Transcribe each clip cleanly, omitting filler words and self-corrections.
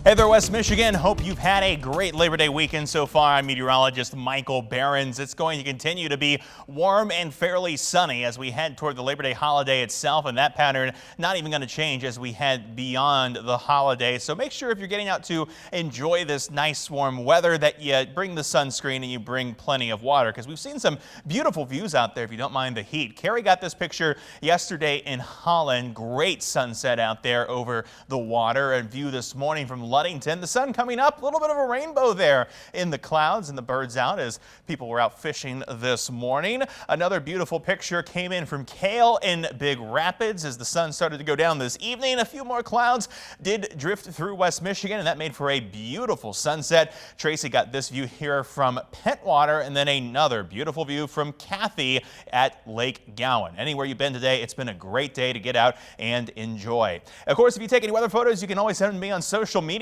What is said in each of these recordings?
Hey there, West Michigan. Hope you've had a great Labor Day weekend so far. I'm meteorologist Michael Behrens. It's going to continue to be warm and fairly sunny as we head toward the Labor Day holiday itself, and that pattern not even going to change as we head beyond the holiday. So make sure if you're getting out to enjoy this nice warm weather that you bring the sunscreen and you bring plenty of water, because we've seen some beautiful views out there if you don't mind the heat. Carrie got this picture yesterday in Holland. Great sunset out there over the water, and view this morning from Ludington. The sun coming up, a little bit of a rainbow there in the clouds, and the birds out as people were out fishing this morning. Another beautiful picture came in from Kale in Big Rapids as the sun started to go down this evening. A few more clouds did drift through West Michigan, and that made for a beautiful sunset. Tracy got this view here from Pentwater, and then another beautiful view from Kathy at Lake Gowan. Anywhere you've been today, it's been a great day to get out and enjoy. Of course, if you take any weather photos, you can always send them to me on social media.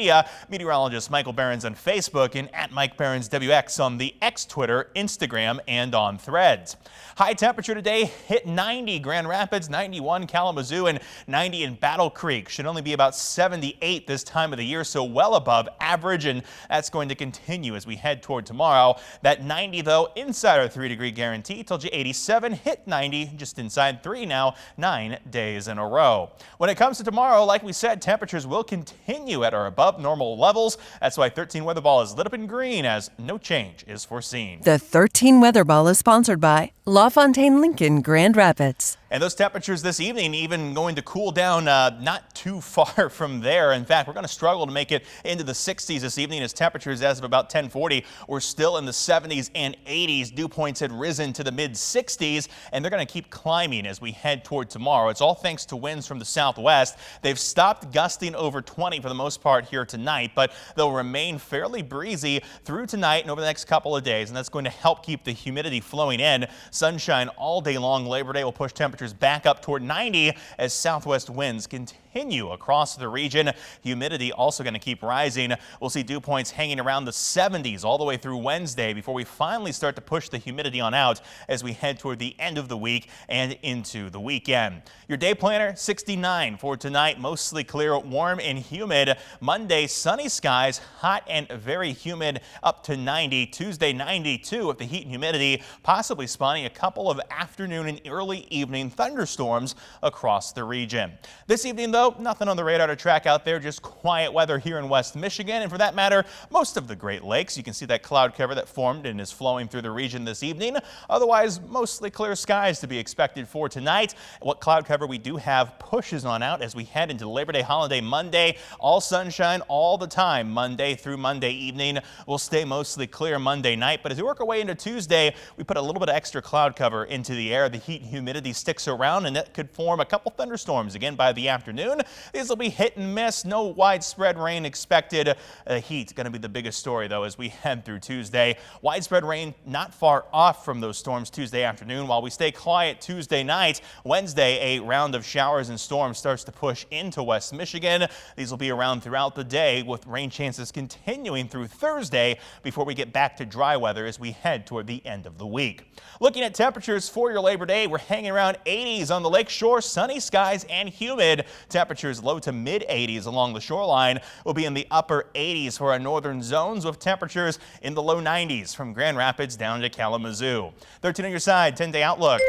Meteorologist Michael Behrens on Facebook, and at Mike Behrens WX on the X, Twitter, Instagram, and on Threads. High temperature today hit 90 Grand Rapids, 91 Kalamazoo, and 90 in Battle Creek. Should only be about 78 this time of the year, so well above average, and that's going to continue as we head toward tomorrow. That 90, though, inside our 3-degree guarantee. Told you 87, hit 90, just inside 3 now, 9 days in a row. When it comes to tomorrow, like we said, temperatures will continue at or above normal levels. That's why 13 Weather Ball is lit up in green as no change is foreseen. The 13 Weather Ball is sponsored by LaFontaine Lincoln Grand Rapids. And those temperatures this evening even going to cool down not too far from there. In fact, we're going to struggle to make it into the 60s this evening as temperatures as of about 10:40 were still in the 70s and 80s. Dew points had risen to the mid 60s, and they're going to keep climbing as we head toward tomorrow. It's all thanks to winds from the southwest. They've stopped gusting over 20 for the most part here tonight, but they'll remain fairly breezy through tonight and over the next couple of days, and that's going to help keep the humidity flowing in. Sunshine all day long. Labor Day will push temperatures back up toward 90 as southwest winds continue across the region. Humidity also going to keep rising. We'll see dew points hanging around the 70s all the way through Wednesday before we finally start to push the humidity on out as we head toward the end of the week and into the weekend. Your day planner, 69 for tonight, mostly clear, warm and humid. Monday, sunny skies, hot and very humid, up to 90. Tuesday, 92 with the heat and humidity, possibly spawning a couple of afternoon and early evening thunderstorms across the region. This evening, though, nothing on the radar to track out there, just quiet weather here in West Michigan, and for that matter, most of the Great Lakes. You can see that cloud cover that formed and is flowing through the region this evening. Otherwise, mostly clear skies to be expected for tonight. What cloud cover we do have pushes on out as we head into Labor Day holiday Monday. All sunshine all the time Monday through Monday evening. We'll stay mostly clear Monday night, but as we work our way into Tuesday, we put a little bit of extra cloud cover into the air. The heat and humidity sticks around, and that could form a couple thunderstorms again by the afternoon. These will be hit and miss. No widespread rain expected. Heat's going to be the biggest story, though, as we head through Tuesday. Widespread rain not far off from those storms Tuesday afternoon. While we stay quiet Tuesday night, Wednesday, a round of showers and storms starts to push into West Michigan. These will be around throughout the day, with rain chances continuing through Thursday before we get back to dry weather as we head toward the end of the week. Looking at temperatures for your Labor Day, we're hanging around 80s on the lake shore, sunny skies and humid. Temperatures low to mid 80s along the shoreline. Will be in the upper 80s for our northern zones, with temperatures in the low 90s from Grand Rapids down to Kalamazoo. 13 on your side, 10-day outlook.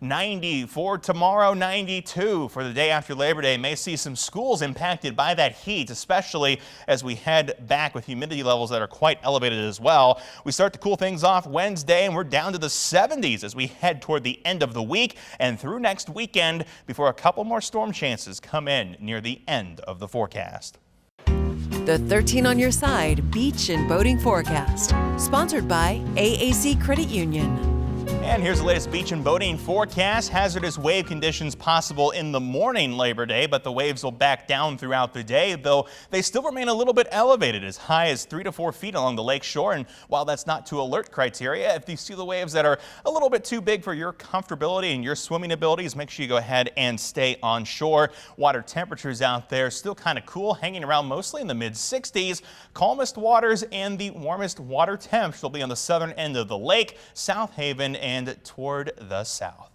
90 for tomorrow, 92 for the day after Labor Day. May see some schools impacted by that heat, especially as we head back with humidity levels that are quite elevated as well. We start to cool things off Wednesday, and we're down to the 70s as we head toward the end of the week and through next weekend before a couple more storm chances come in near the end of the forecast. The 13 on your side beach and boating forecast, sponsored by AAC Credit Union. And here's the latest beach and boating forecast. Hazardous wave conditions possible in the morning Labor Day, but the waves will back down throughout the day, though they still remain a little bit elevated, as high as 3 to 4 feet along the lake shore. And while that's not to alert criteria, if you see the waves that are a little bit too big for your comfortability and your swimming abilities, make sure you go ahead and stay on shore. Water temperatures out there still kind of cool, hanging around mostly in the mid 60s. Calmest waters and the warmest water temps will be on the southern end of the lake, South Haven, and toward the south.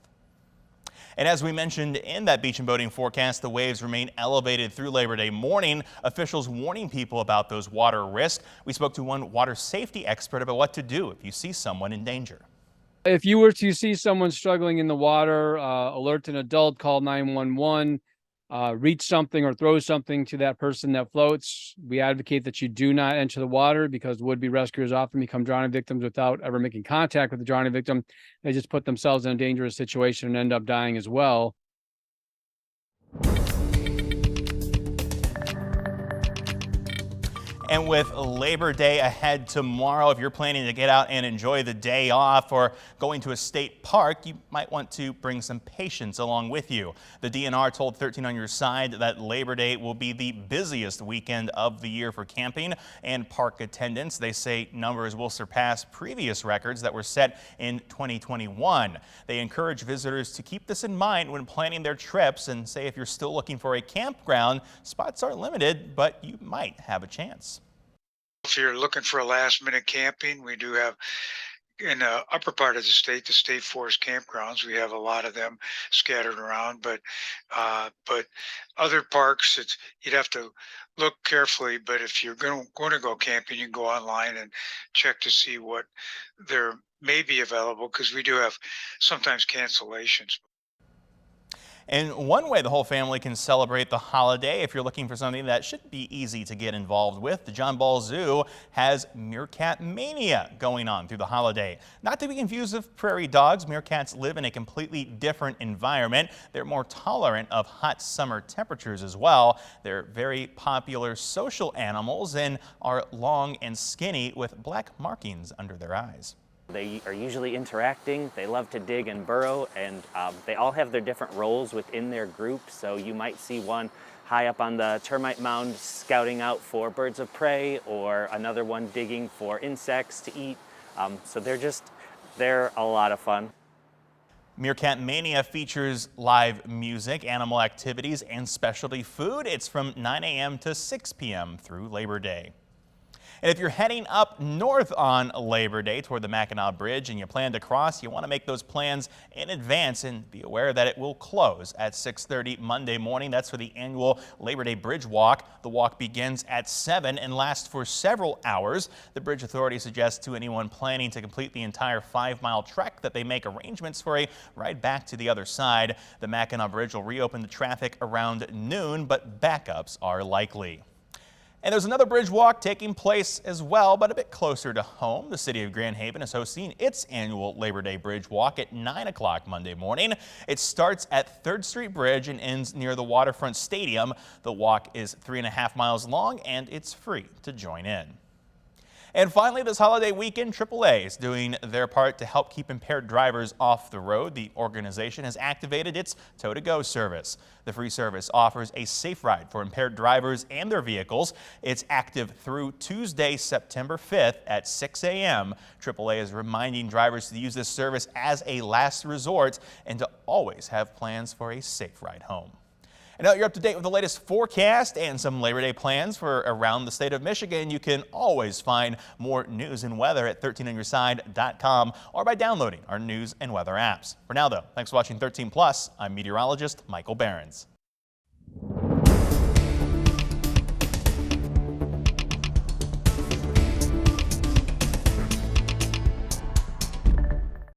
And as we mentioned in that beach and boating forecast, the waves remain elevated through Labor Day morning. Officials warning people about those water risks. We spoke to one water safety expert about what to do if you see someone in danger. If you were to see someone struggling in the water, alert an adult, call 911, reach something or throw something to that person that floats. We advocate that you do not enter the water because would-be rescuers often become drowning victims without ever making contact with the drowning victim. They just put themselves in a dangerous situation and end up dying as well. And with Labor Day ahead tomorrow, if you're planning to get out and enjoy the day off or going to a state park, you might want to bring some patience along with you. The DNR told 13 on Your Side that Labor Day will be the busiest weekend of the year for camping and park attendance. They say numbers will surpass previous records that were set in 2021. They encourage visitors to keep this in mind when planning their trips and say if you're still looking for a campground, spots are limited, but you might have a chance. If you're looking for a last minute camping, we do have in the upper part of the state forest campgrounds. We have a lot of them scattered around, but other parks, you'd have to look carefully. But if you're going to go camping, you can go online and check to see what there may be available, because we do have sometimes cancellations. And one way the whole family can celebrate the holiday, if you're looking for something that should be easy to get involved with, the John Ball Zoo has Meerkat Mania going on through the holiday. Not to be confused with prairie dogs, meerkats live in a completely different environment. They're more tolerant of hot summer temperatures as well. They're very popular social animals and are long and skinny with black markings under their eyes. They are usually interacting, they love to dig and burrow, and they all have their different roles within their group. So you might see one high up on the termite mound scouting out for birds of prey, or another one digging for insects to eat. So they're a lot of fun. Meerkat Mania features live music, animal activities, and specialty food. It's from 9 a.m. to 6 p.m. through Labor Day. And if you're heading up north on Labor Day toward the Mackinac Bridge and you plan to cross, you want to make those plans in advance and be aware that it will close at 6:30 Monday morning. That's for the annual Labor Day Bridge Walk. The walk begins at 7 and lasts for several hours. The Bridge Authority suggests to anyone planning to complete the entire 5-mile trek that they make arrangements for a ride back to the other side. The Mackinac Bridge will reopen to traffic around noon, but backups are likely. And there's another bridge walk taking place as well, but a bit closer to home. The city of Grand Haven is hosting its annual Labor Day Bridge Walk at 9 o'clock Monday morning. It starts at 3rd Street Bridge and ends near the Waterfront Stadium. The walk is 3.5 miles long and it's free to join in. And finally, this holiday weekend, AAA is doing their part to help keep impaired drivers off the road. The organization has activated its Tow-to-Go service. The free service offers a safe ride for impaired drivers and their vehicles. It's active through Tuesday, September 5th at 6 a.m. AAA is reminding drivers to use this service as a last resort and to always have plans for a safe ride home. And now you're up to date with the latest forecast and some Labor Day plans for around the state of Michigan. You can always find more news and weather at 13onyourside.com or by downloading our news and weather apps. For now, though, thanks for watching 13 Plus. I'm meteorologist Michael Behrens.